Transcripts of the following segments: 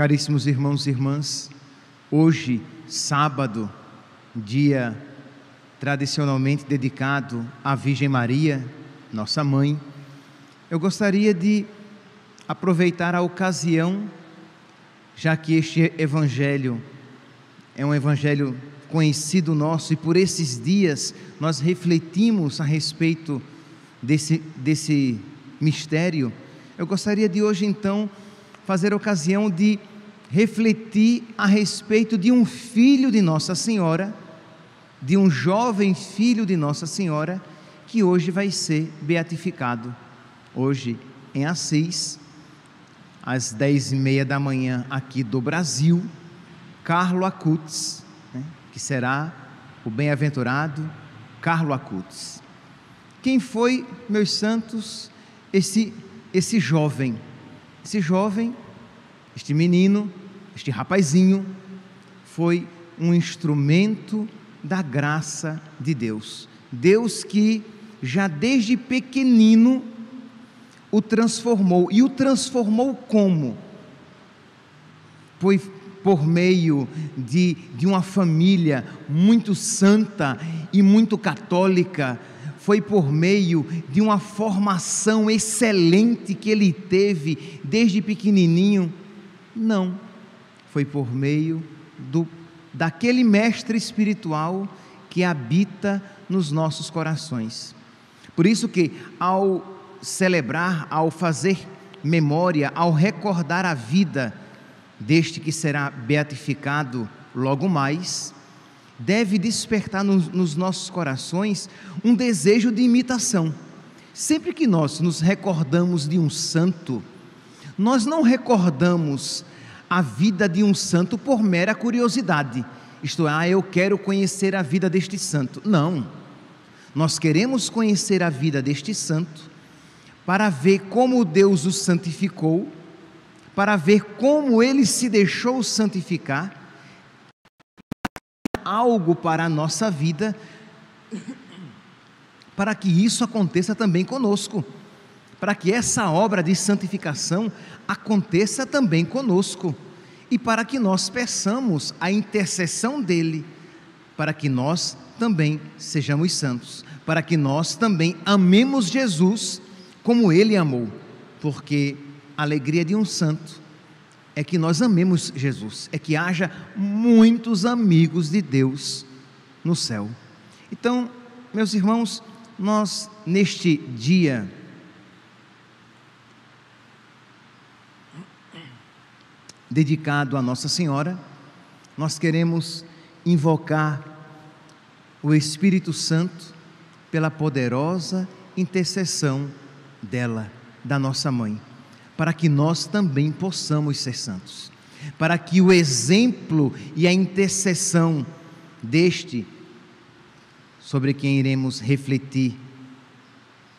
Caríssimos irmãos e irmãs, hoje, sábado, dia tradicionalmente dedicado à Virgem Maria, nossa mãe, eu gostaria de aproveitar a ocasião, já que este evangelho é um evangelho conhecido nosso e por esses dias nós refletimos a respeito desse mistério. Eu gostaria de hoje então fazer ocasião de refletir a respeito de um filho de Nossa Senhora, de um jovem filho de Nossa Senhora, que hoje vai ser beatificado. Hoje em Assis, às 10h30 da manhã aqui do Brasil, Carlo Acutis, que será o bem-aventurado Carlo Acutis. Quem foi, meus santos, esse jovem? Este menino, este rapazinho, foi um instrumento da graça de Deus. Deus que já desde pequenino o transformou. E o transformou como? Foi por meio de uma família muito santa e muito católica. Foi por meio de uma formação excelente que ele teve desde pequenininho? Não, foi por meio daquele mestre espiritual que habita nos nossos corações. Por isso que ao celebrar, ao fazer memória, ao recordar a vida deste que será beatificado logo mais, deve despertar nos nossos corações um desejo de imitação. Sempre que nós nos recordamos de um santo, nós não recordamos a vida de um santo por mera curiosidade, isto é, eu quero conhecer a vida deste santo. Não, nós queremos conhecer a vida deste santo para ver como Deus o santificou, para ver como ele se deixou santificar, algo para a nossa vida, para que isso aconteça também conosco, para que essa obra de santificação aconteça também conosco, e para que nós peçamos a intercessão dele, para que nós também sejamos santos, para que nós também amemos Jesus como ele amou, porque a alegria de um santo é que nós amemos Jesus, é que haja muitos amigos de Deus no céu. Então, meus irmãos, nós neste dia dedicado a Nossa Senhora, nós queremos invocar o Espírito Santo pela poderosa intercessão dela, da nossa mãe, para que nós também possamos ser santos, para que o exemplo e a intercessão deste, sobre quem iremos refletir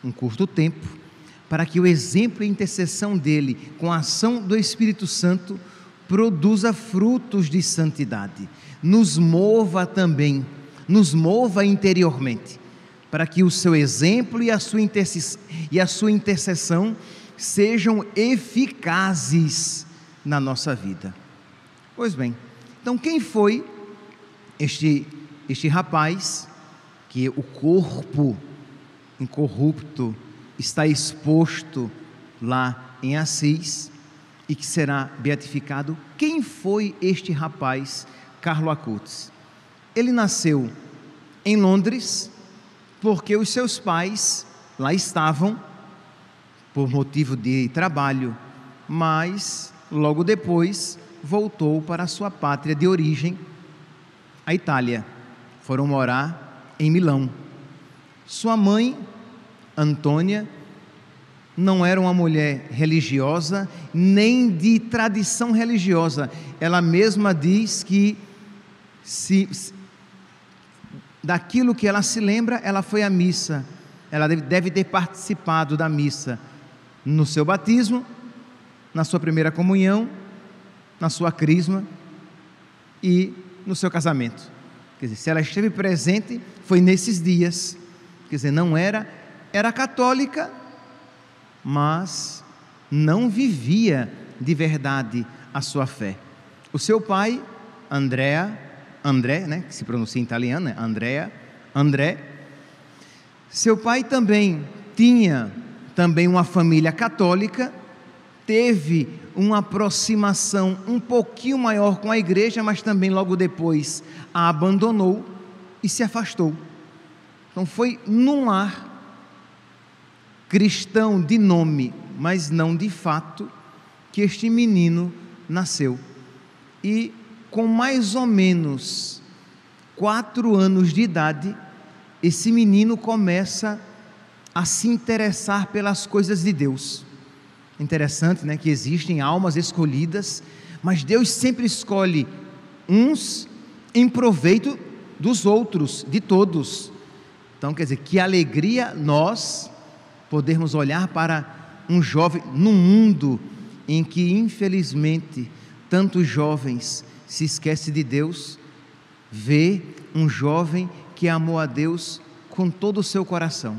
um curto tempo, para que o exemplo e a intercessão dele, com a ação do Espírito Santo, produza frutos de santidade, nos mova também, nos mova interiormente, para que o seu exemplo e a sua intercessão sejam eficazes na nossa vida. Pois bem, então quem foi este rapaz que o corpo incorrupto está exposto lá em Assis e que será beatificado? Quem foi este rapaz, Carlo Acutis? Ele nasceu em Londres porque os seus pais lá estavam por motivo de trabalho, mas logo depois voltou para a sua pátria de origem, a Itália. Foram morar em Milão. Sua mãe, Antônia, não era uma mulher religiosa, nem de tradição religiosa. Ela mesma diz que daquilo que ela se lembra, ela foi à missa. Ela deve ter participado da missa no seu batismo, na sua primeira comunhão, na sua crisma e no seu casamento. Quer dizer, se ela esteve presente, foi nesses dias. Quer dizer, não era católica, mas não vivia de verdade a sua fé. O seu pai, André, né, que se pronuncia em italiano, né? André. Seu pai também tinha uma família católica, teve uma aproximação um pouquinho maior com a igreja, mas também logo depois a abandonou e se afastou. Então foi num lar cristão de nome, mas não de fato, que este menino nasceu. E com mais ou menos 4 anos de idade, esse menino começa a se interessar pelas coisas de Deus. Interessante, né, que existem almas escolhidas, mas Deus sempre escolhe uns em proveito dos outros, de todos. Então, quer dizer, que alegria nós podermos olhar para um jovem num mundo em que, infelizmente, tantos jovens se esquecem de Deus, ver um jovem que amou a Deus com todo o seu coração.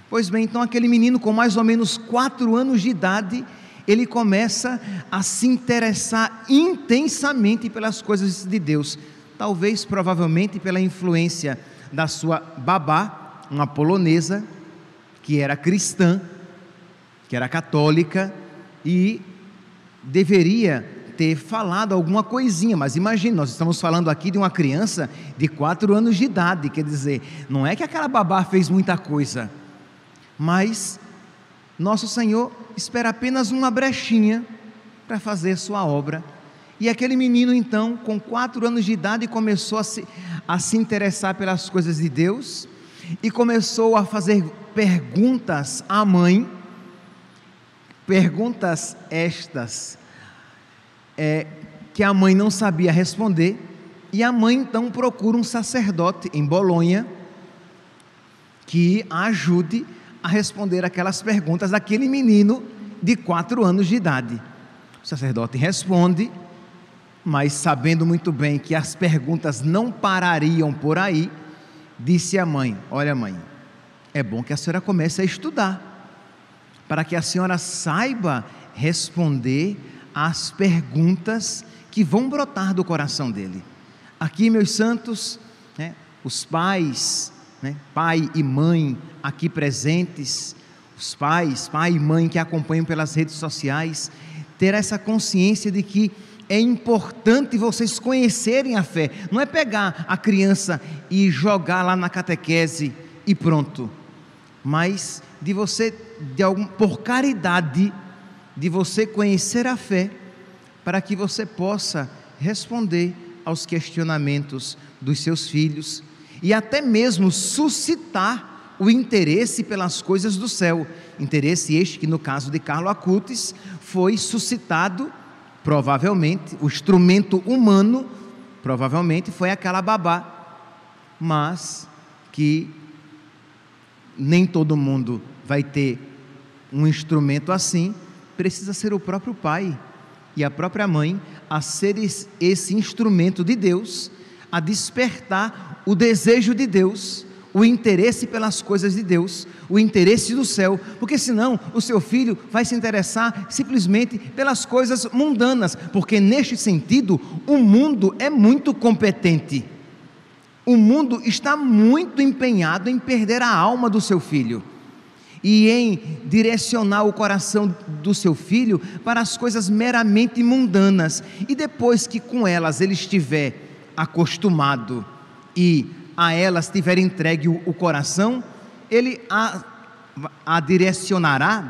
Pois bem, então aquele menino com mais ou menos 4 anos de idade, ele começa a se interessar intensamente pelas coisas de Deus, talvez, provavelmente, pela influência da sua babá, uma polonesa, que era cristã, que era católica, e deveria ter falado alguma coisinha, mas imagine, nós estamos falando aqui de uma criança de 4 anos de idade, quer dizer, não é que aquela babá fez muita coisa, mas nosso Senhor espera apenas uma brechinha para fazer sua obra. E aquele menino então, com 4 anos de idade, começou a se interessar pelas coisas de Deus, e começou a fazer perguntas à mãe, perguntas estas que a mãe não sabia responder, e a mãe então procura um sacerdote em Bolonha, que a ajude a responder aquelas perguntas daquele menino de 4 anos de idade. O sacerdote responde, mas sabendo muito bem que as perguntas não parariam por aí, disse à mãe: olha, mãe, é bom que a senhora comece a estudar, para que a senhora saiba responder às perguntas que vão brotar do coração dele. Aqui, meus santos, né, os pais, né, pai e mãe aqui presentes, os pais, pai e mãe que acompanham pelas redes sociais, ter essa consciência de que é importante vocês conhecerem a fé. Não é pegar a criança e jogar lá na catequese e pronto, mas de você, por caridade, de você conhecer a fé, para que você possa responder aos questionamentos dos seus filhos, e até mesmo suscitar o interesse pelas coisas do céu, interesse este que no caso de Carlo Acutis foi suscitado, provavelmente, o instrumento humano, provavelmente foi aquela babá, mas que nem todo mundo vai ter um instrumento assim, precisa ser o próprio pai e a própria mãe a ser esse instrumento de Deus, a despertar o desejo de Deus, o interesse pelas coisas de Deus, o interesse do céu, porque senão o seu filho vai se interessar simplesmente pelas coisas mundanas, porque neste sentido o mundo é muito competente, o mundo está muito empenhado em perder a alma do seu filho, e em direcionar o coração do seu filho para as coisas meramente mundanas, e depois que com elas ele estiver acostumado e a elas tiver entregue o coração, ele direcionará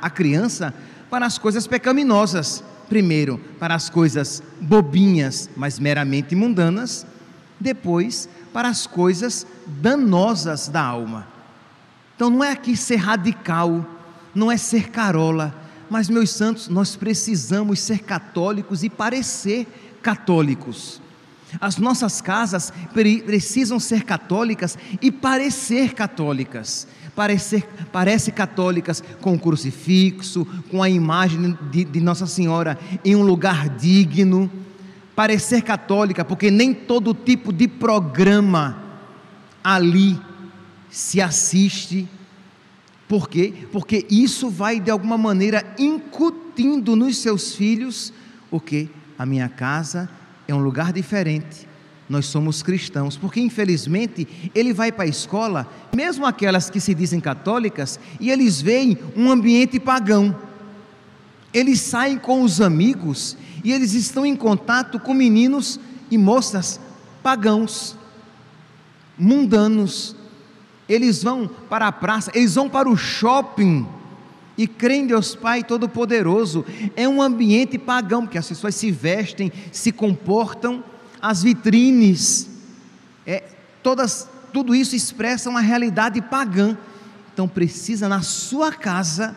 a criança para as coisas pecaminosas, primeiro para as coisas bobinhas, mas meramente mundanas, depois para as coisas danosas da alma. Então não é aqui ser radical, não é ser carola, mas, meus santos, nós precisamos ser católicos e parecer católicos. As nossas casas precisam ser católicas e parecer católicas. Parece católicas com o crucifixo, com a imagem de Nossa Senhora em um lugar digno. Parecer católica, porque nem todo tipo de programa ali se assiste. Por quê? Porque isso vai de alguma maneira incutindo nos seus filhos porque a minha casa é um lugar diferente. Nós somos cristãos, porque infelizmente ele vai para a escola, mesmo aquelas que se dizem católicas, e eles veem um ambiente pagão. Eles saem com os amigos e eles estão em contato com meninos e moças pagãos, mundanos. Eles vão para a praça, eles vão para o shopping e creem em Deus Pai Todo-Poderoso. É um ambiente pagão, porque as pessoas se vestem, se comportam, as vitrines, tudo isso expressa uma realidade pagã. Então precisa na sua casa,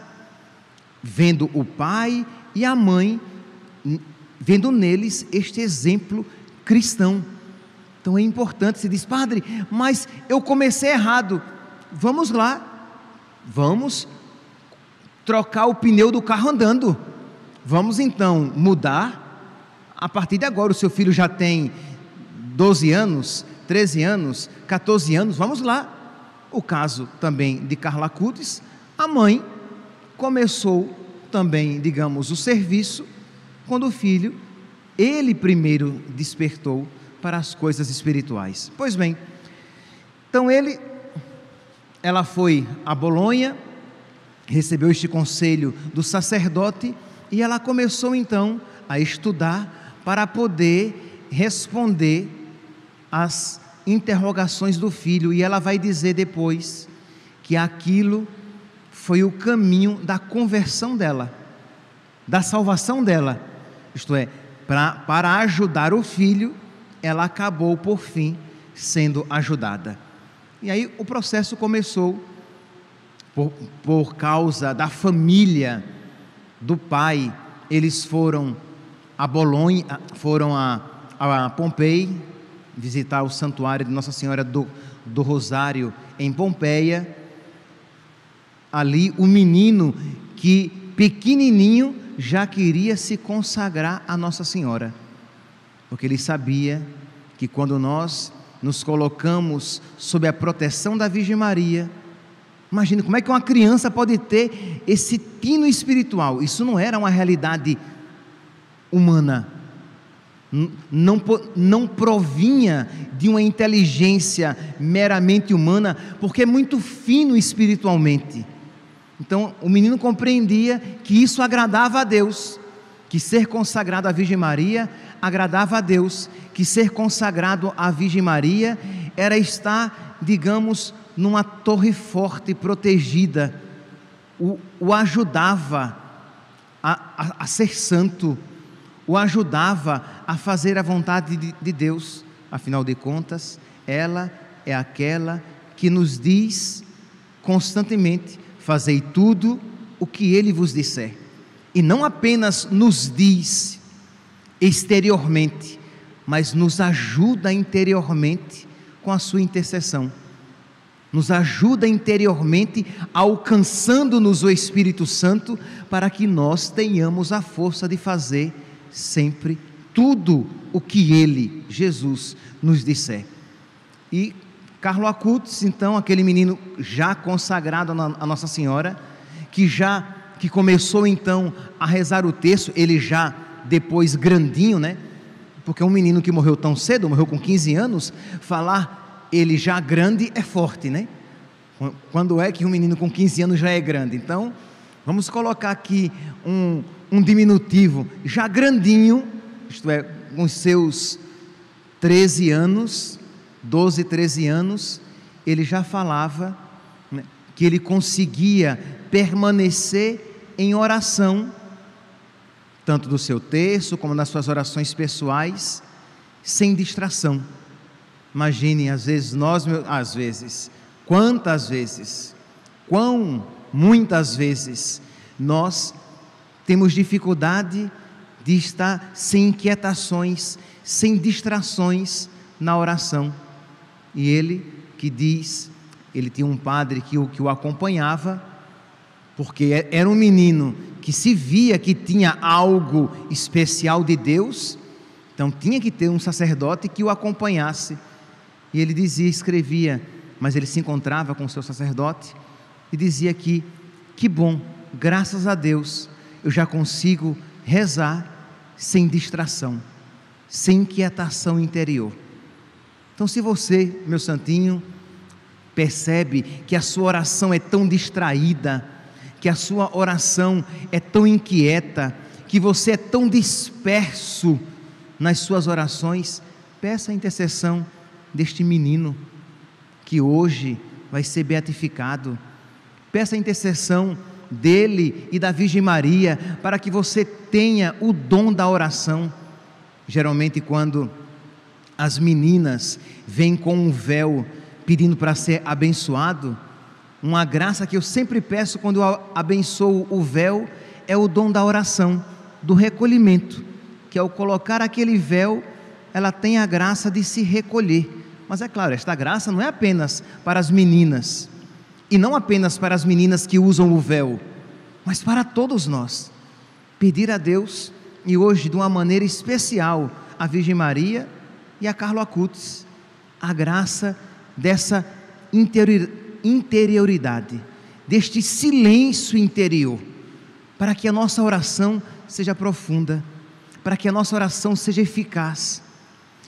vendo o pai e a mãe, vendo neles este exemplo cristão. Então é importante. Se diz: padre, mas eu comecei errado. Vamos lá, vamos trocar o pneu do carro andando. Vamos então mudar. A partir de agora, o seu filho já tem 12 anos, 13 anos, 14 anos, vamos lá. O caso também de Carla Acutis, a mãe começou também, digamos, o serviço, quando o filho, ele primeiro despertou para as coisas espirituais. Pois bem, então ela foi a Bolonha, recebeu este conselho do sacerdote, e ela começou então a estudar para poder responder às interrogações do filho. E ela vai dizer depois que aquilo foi o caminho da conversão dela, da salvação dela. Isto é, para ajudar o filho, ela acabou por fim sendo ajudada. E aí o processo começou por causa da família do pai. Eles foram a Bolonha, foram a Pompei, visitar o santuário de Nossa Senhora do Rosário em Pompeia. Ali o menino, que pequenininho, já queria se consagrar a Nossa Senhora, porque ele sabia que quando nós nos colocamos sob a proteção da Virgem Maria, imagine como é que uma criança pode ter esse tino espiritual. Isso não era uma realidade humana, não provinha de uma inteligência meramente humana, porque é muito fino espiritualmente. Então o menino compreendia que isso agradava a Deus, que ser consagrado à Virgem Maria agradava a Deus, que ser consagrado à Virgem Maria era estar, digamos, numa torre forte, protegida. O ajudava a ser santo, o ajudava a fazer a vontade de Deus. Afinal de contas, ela é aquela que nos diz constantemente: fazei tudo o que Ele vos disser. E não apenas nos diz exteriormente, mas nos ajuda interiormente com a sua intercessão. Nos ajuda interiormente, alcançando-nos o Espírito Santo, para que nós tenhamos a força de fazer sempre tudo o que Ele, Jesus, nos disser. E Carlo Acutis, então, aquele menino já consagrado a Nossa Senhora, que começou então a rezar o terço, ele já depois grandinho, né? Porque um menino que morreu tão cedo, morreu com 15 anos, falar ele já grande é forte, né? Quando é que um menino com 15 anos já é grande? Então, vamos colocar aqui um diminutivo, já grandinho, isto é, com os seus 13 anos, 12, 13 anos, ele já falava, né, que ele conseguia permanecer em oração, tanto do seu terço como nas suas orações pessoais, sem distração. Imagine, muitas vezes nós temos dificuldade de estar sem inquietações, sem distrações na oração. E ele que diz, ele tinha um padre que o acompanhava, porque era um menino que se via que tinha algo especial de Deus, então tinha que ter um sacerdote que o acompanhasse. E ele dizia, escrevia, mas ele se encontrava com o seu sacerdote e dizia que bom, graças a Deus, eu já consigo rezar sem distração, sem inquietação interior. Então, se você, meu santinho, percebe que a sua oração é tão distraída, que a sua oração é tão inquieta, que você é tão disperso nas suas orações, peça a intercessão deste menino que hoje vai ser beatificado. Peça a intercessão dele e da Virgem Maria para que você tenha o dom da oração. Geralmente, quando as meninas vêm com um véu pedindo para ser abençoado, uma graça que eu sempre peço quando eu abençoo o véu é o dom da oração, do recolhimento, que ao colocar aquele véu, ela tem a graça de se recolher. Mas é claro, esta graça não é apenas para as meninas, e não apenas para as meninas que usam o véu, mas para todos nós. Pedir a Deus, e hoje de uma maneira especial, a Virgem Maria e a Carlo Acutis, a graça dessa interioridade, deste silêncio interior, para que a nossa oração seja profunda, para que a nossa oração seja eficaz.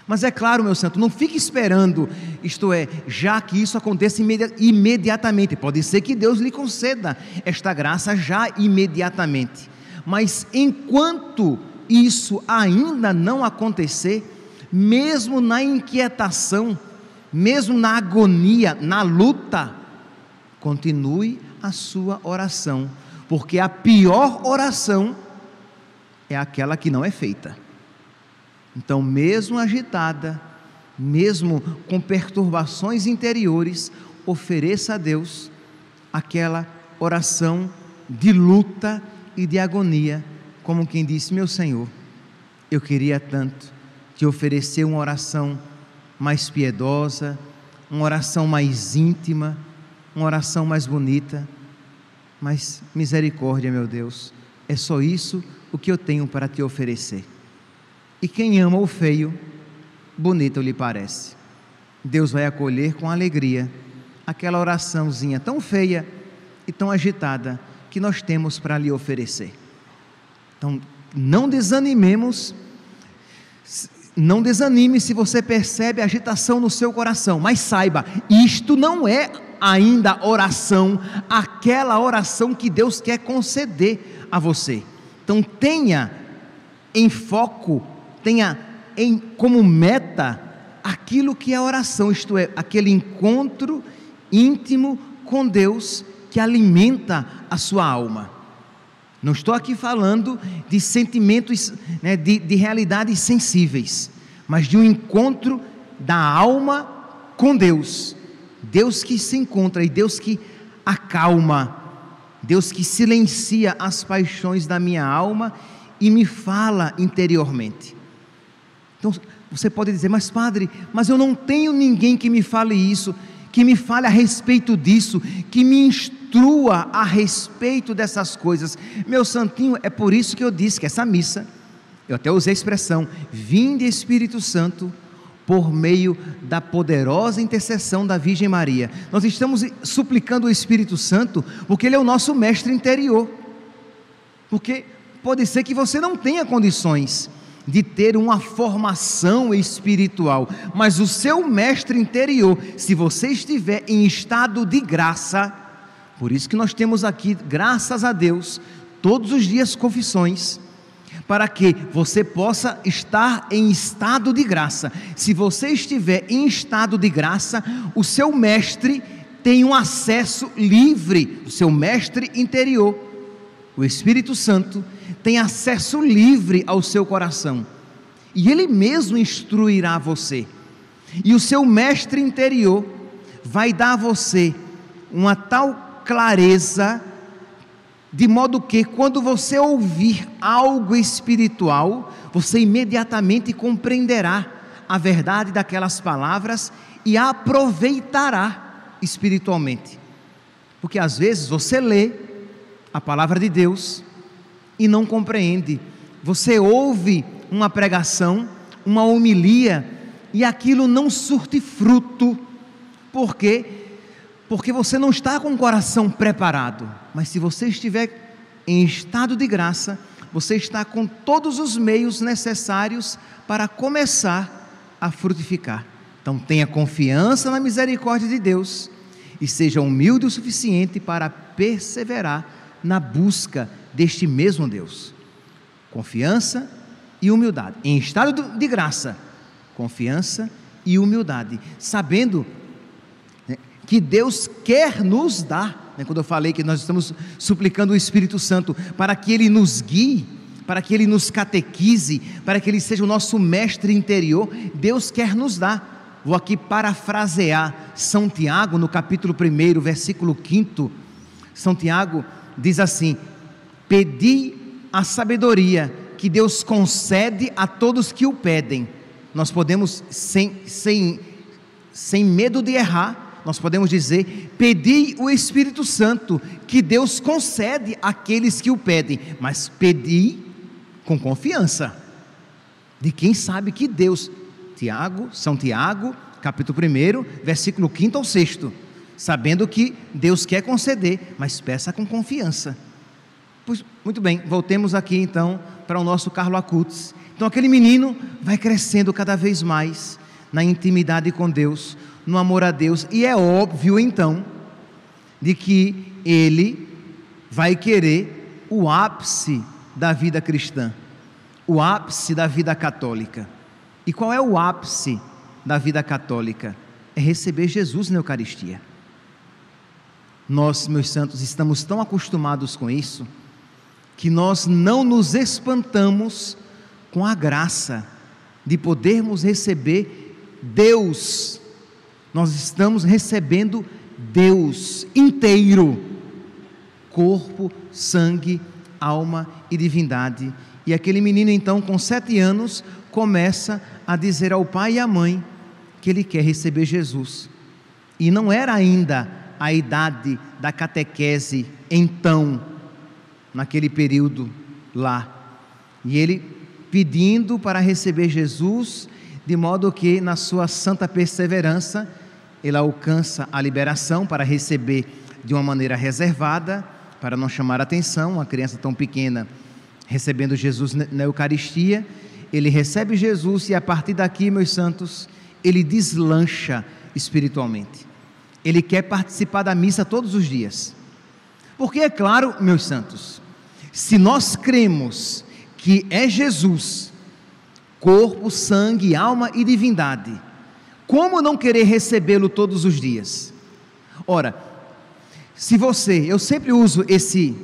Mas é claro, meu santo, não fique esperando, isto é, já que isso aconteça imediatamente. Pode ser que Deus lhe conceda esta graça já imediatamente, mas enquanto isso ainda não acontecer, mesmo na inquietação, mesmo na agonia, na luta, continue a sua oração, porque a pior oração é aquela que não é feita. Então, mesmo agitada, mesmo com perturbações interiores, ofereça a Deus aquela oração de luta e de agonia, como quem disse: meu Senhor, eu queria tanto te oferecer uma oração mais piedosa, uma oração mais íntima, uma oração mais bonita, mas misericórdia, meu Deus, é só isso o que eu tenho para te oferecer. E quem ama o feio, bonito lhe parece. Deus vai acolher com alegria aquela oraçãozinha tão feia e tão agitada que nós temos para lhe oferecer. Então, não desanimemos, não desanime se você percebe agitação no seu coração, mas saiba, isto não é ainda oração, aquela oração que Deus quer conceder a você. Então tenha em foco, tenha como meta aquilo que é oração, isto é, aquele encontro íntimo com Deus que alimenta a sua alma. Não estou aqui falando de sentimentos, de realidades sensíveis, mas de um encontro da alma com Deus. Deus que se encontra e Deus que acalma, Deus que silencia as paixões da minha alma e me fala interiormente. Então você pode dizer: mas padre, mas eu não tenho ninguém que me fale isso, que me fale a respeito disso, que me instrua a respeito dessas coisas. Meu santinho, é por isso que eu disse que essa missa, eu até usei a expressão, vinde Espírito Santo, por meio da poderosa intercessão da Virgem Maria. Nós estamos suplicando o Espírito Santo, porque Ele é o nosso mestre interior, porque pode ser que você não tenha condições de ter uma formação espiritual, mas o seu mestre interior, se você estiver em estado de graça, por isso que nós temos aqui, graças a Deus, todos os dias confissões, para que você possa estar em estado de graça. Se você estiver em estado de graça, o seu mestre tem um acesso livre, o seu mestre interior, o Espírito Santo, tem acesso livre ao seu coração, e Ele mesmo instruirá você, e o seu mestre interior vai dar a você uma tal clareza, de modo que quando você ouvir algo espiritual, você imediatamente compreenderá a verdade daquelas palavras e a aproveitará espiritualmente, porque às vezes você lê a palavra de Deus e não compreende. Você ouve uma pregação, uma homilia, e aquilo não surte fruto. Por quê? Porque você não está com o coração preparado. Mas se você estiver em estado de graça, você está com todos os meios necessários para começar a frutificar. Então tenha confiança na misericórdia de Deus e seja humilde o suficiente para perseverar na busca deste mesmo Deus. Confiança e humildade, em estado de graça, confiança e humildade, sabendo, né, que Deus quer nos dar, né, quando eu falei que nós estamos suplicando o Espírito Santo para que Ele nos guie, para que Ele nos catequize, para que Ele seja o nosso mestre interior, Deus quer nos dar. Vou aqui parafrasear São Tiago, no capítulo 1, versículo 5, São Tiago diz assim: pedi a sabedoria que Deus concede a todos que o pedem. Nós podemos, sem medo de errar, nós podemos dizer: pedi o Espírito Santo que Deus concede àqueles que o pedem, mas pedi com confiança, de quem sabe que Deus, São Tiago, capítulo 1, versículo 5 ao 6, sabendo que Deus quer conceder, mas peça com confiança. Pois, muito bem, voltemos aqui então para o nosso Carlo Acutis. Então aquele menino vai crescendo cada vez mais na intimidade com Deus, no amor a Deus, e é óbvio então de que ele vai querer o ápice da vida cristã, o ápice da vida católica. E qual é o ápice da vida católica? É receber Jesus na Eucaristia. Nós, meus santos, estamos tão acostumados com isso, que nós não nos espantamos com a graça de podermos receber Deus. Nós estamos recebendo Deus inteiro, corpo, sangue, alma e divindade. E aquele menino então, com 7 anos, começa a dizer ao pai e à mãe que ele quer receber Jesus. E não era ainda a idade da catequese então, naquele período lá, e ele pedindo para receber Jesus, de modo que na sua santa perseverança, ele alcança a liberação para receber de uma maneira reservada, para não chamar a atenção, uma criança tão pequena, recebendo Jesus na Eucaristia. Ele recebe Jesus e a partir daqui, meus santos, ele deslancha espiritualmente, ele quer participar da missa todos os dias, porque é claro, meus santos, se nós cremos que é Jesus, corpo, sangue, alma e divindade, como não querer recebê-lo todos os dias? Ora, se você, eu sempre uso esse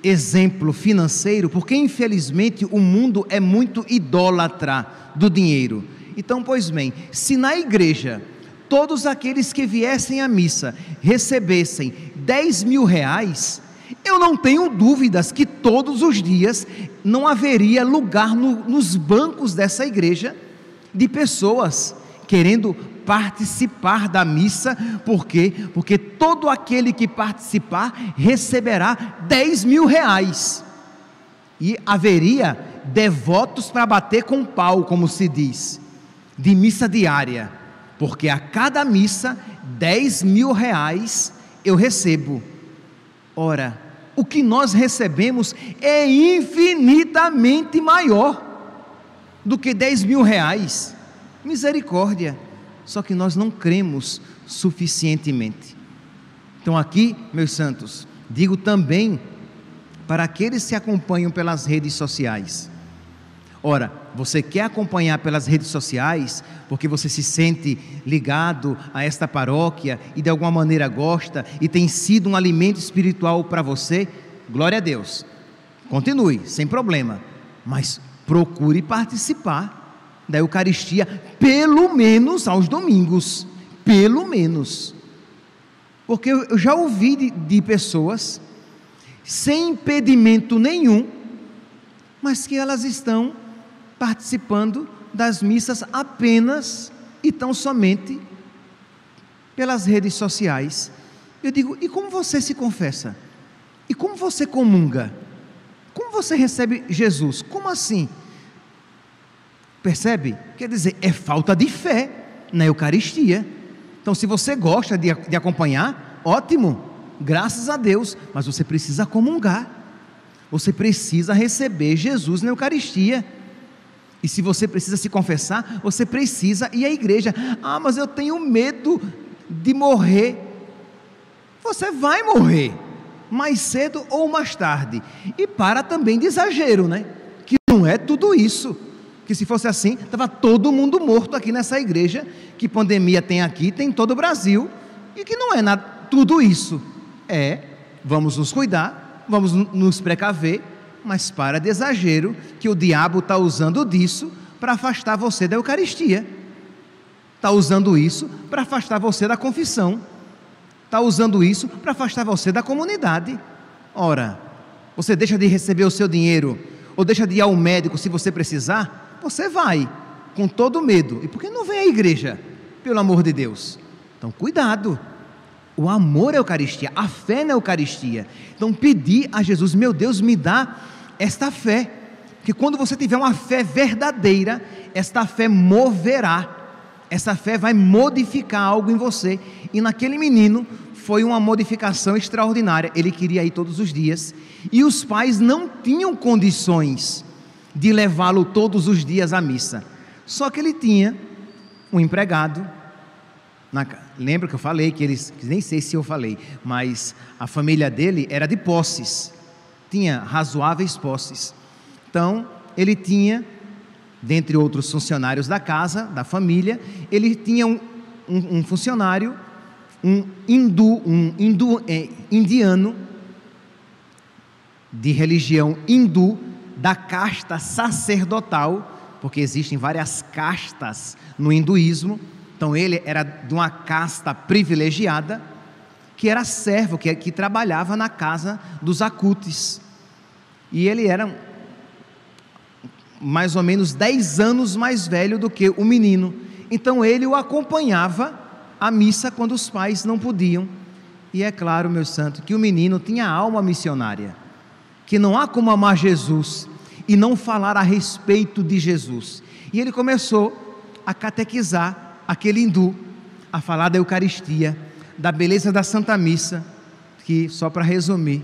exemplo financeiro, porque infelizmente o mundo é muito idólatra do dinheiro. Então, pois bem, se na igreja todos aqueles que viessem à missa recebessem 10 mil reais, eu não tenho dúvidas que todos os dias não haveria lugar nos bancos dessa igreja de pessoas querendo participar da missa. Por quê? Porque todo aquele que participar receberá 10 mil reais, e haveria devotos para bater com pau, como se diz, de missa diária, porque a cada missa 10 mil reais eu recebo. Ora, o que nós recebemos é infinitamente maior do que 10 mil reais, misericórdia, só que nós não cremos suficientemente. Então aqui, meus santos, digo também para aqueles que acompanham pelas redes sociais. Ora, você quer acompanhar pelas redes sociais porque você se sente ligado a esta paróquia e de alguma maneira gosta e tem sido um alimento espiritual para você? Glória a Deus, continue, sem problema, mas procure participar da Eucaristia pelo menos aos domingos, pelo menos, porque eu já ouvi de pessoas sem impedimento nenhum, mas que elas estão participando das missas apenas e tão somente pelas redes sociais. Eu digo, e como você se confessa? E como você comunga? Como você recebe Jesus? Como assim? Percebe? Quer dizer, é falta de fé na Eucaristia. Então, se você gosta de acompanhar, ótimo, graças a Deus, mas você precisa comungar. Você precisa receber Jesus na Eucaristia. E se você precisa se confessar, você precisa ir à igreja. Ah, mas eu tenho medo de morrer. Você vai morrer, mais cedo ou mais tarde. E para também de exagero, né? Que não é tudo isso. Que se fosse assim, estava todo mundo morto aqui nessa igreja. Que pandemia tem aqui, tem em todo o Brasil. E que não é nada, tudo isso. Vamos nos cuidar, vamos nos precaver, mas para de exagero, que o diabo está usando disso para afastar você da Eucaristia, está usando isso para afastar você da confissão, está usando isso para afastar você da comunidade. Ora, você deixa de receber o seu dinheiro, ou deixa de ir ao médico se você precisar, você vai, com todo medo. E por que não vem à igreja? Pelo amor de Deus. Então cuidado, o amor à Eucaristia, a fé na Eucaristia. Então pedir a Jesus, meu Deus, me dá esta fé, que quando você tiver uma fé verdadeira, esta fé moverá, essa fé vai modificar algo em você. E naquele menino foi uma modificação extraordinária. Ele queria ir todos os dias, e os pais não tinham condições de levá-lo todos os dias à missa, só que ele tinha um empregado. Lembra que eu falei que eles, nem sei se eu falei, mas a família dele era de posses, tinha razoáveis posses. Então ele tinha, dentre outros funcionários da casa, da família, ele tinha um funcionário, um indiano, de religião hindu, da casta sacerdotal, porque existem várias castas no hinduísmo. Então ele era de uma casta privilegiada, que era servo, que trabalhava na casa dos acutes. E ele era mais ou menos 10 anos mais velho do que o menino. Então ele o acompanhava à missa quando os pais não podiam. E é claro, meu santo, que o menino tinha alma missionária, que não há como amar Jesus e não falar a respeito de Jesus. E ele começou a catequizar aquele hindu, a falar da Eucaristia, da beleza da Santa Missa, que, só para resumir,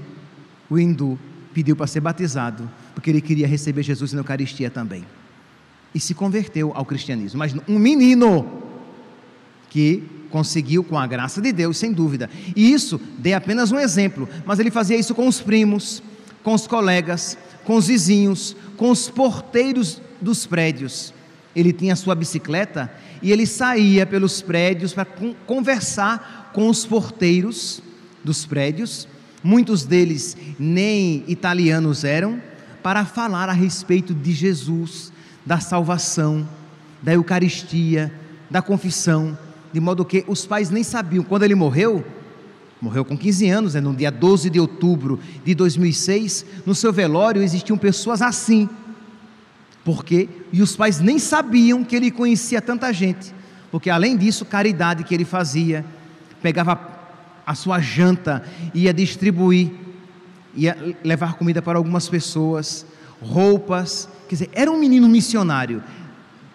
o hindu pediu para ser batizado, porque ele queria receber Jesus na Eucaristia também, e se converteu ao cristianismo. Mas um menino que conseguiu, com a graça de Deus, sem dúvida. E isso, dei apenas um exemplo, mas ele fazia isso com os primos, com os colegas, com os vizinhos, com os porteiros dos prédios. Ele tinha sua bicicleta e ele saía pelos prédios para conversar com os porteiros dos prédios, muitos deles nem italianos eram, para falar a respeito de Jesus, da salvação, da Eucaristia, da confissão, de modo que os pais nem sabiam. Quando ele morreu com 15 anos, no dia 12 de outubro de 2006, no seu velório existiam pessoas assim, porque, e os pais nem sabiam que ele conhecia tanta gente, porque além disso, caridade que ele fazia, pegava a sua janta, ia distribuir, ia levar comida para algumas pessoas, roupas, quer dizer, era um menino missionário,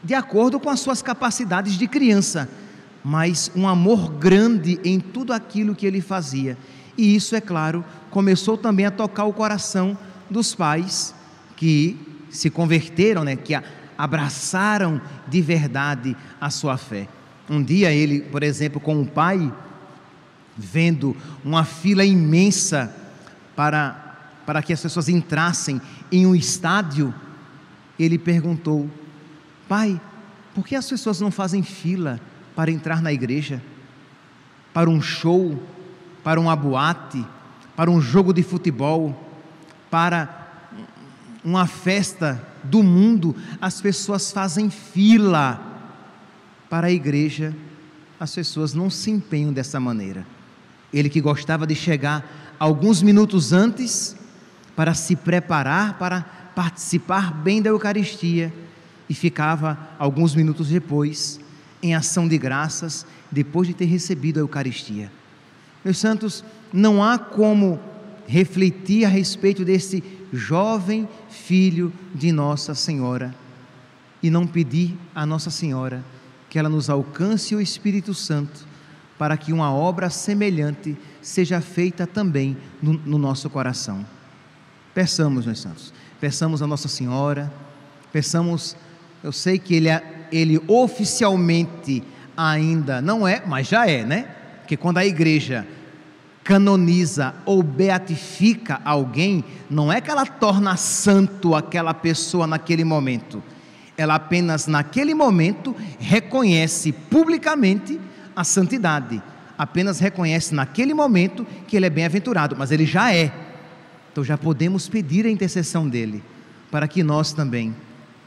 de acordo com as suas capacidades de criança, mas um amor grande em tudo aquilo que ele fazia. E isso, é claro, começou também a tocar o coração dos pais, que se converteram, que abraçaram de verdade a sua fé. Um dia ele, por exemplo, com o pai, vendo uma fila imensa para que as pessoas entrassem em um estádio, ele perguntou: pai, por que as pessoas não fazem fila para entrar na igreja? Para um show, para uma boate, para um jogo de futebol, para uma festa do mundo, as pessoas fazem fila. Para a igreja, as pessoas não se empenham dessa maneira. Ele, que gostava de chegar alguns minutos antes para se preparar para participar bem da Eucaristia, e ficava alguns minutos depois em ação de graças, depois de ter recebido a Eucaristia. Meus santos, não há como refletir a respeito desse jovem filho de Nossa Senhora e não pedir a Nossa Senhora que ela nos alcance o Espírito Santo, para que uma obra semelhante seja feita também no nosso coração. Peçamos, meus santos, peçamos a Nossa Senhora, peçamos, eu sei que ele oficialmente ainda não é, mas já é, né? Porque quando a igreja canoniza ou beatifica alguém, não é que ela torna santo aquela pessoa naquele momento, ela apenas naquele momento reconhece publicamente a santidade, apenas reconhece naquele momento que ele é bem-aventurado, mas ele já é. Então já podemos pedir a intercessão dele, para que nós também,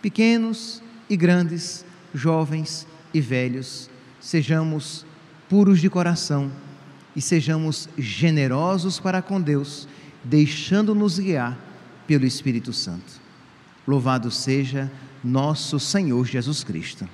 pequenos e grandes, jovens e velhos, sejamos puros de coração e sejamos generosos para com Deus, deixando-nos guiar pelo Espírito Santo. Louvado seja nosso Senhor Jesus Cristo.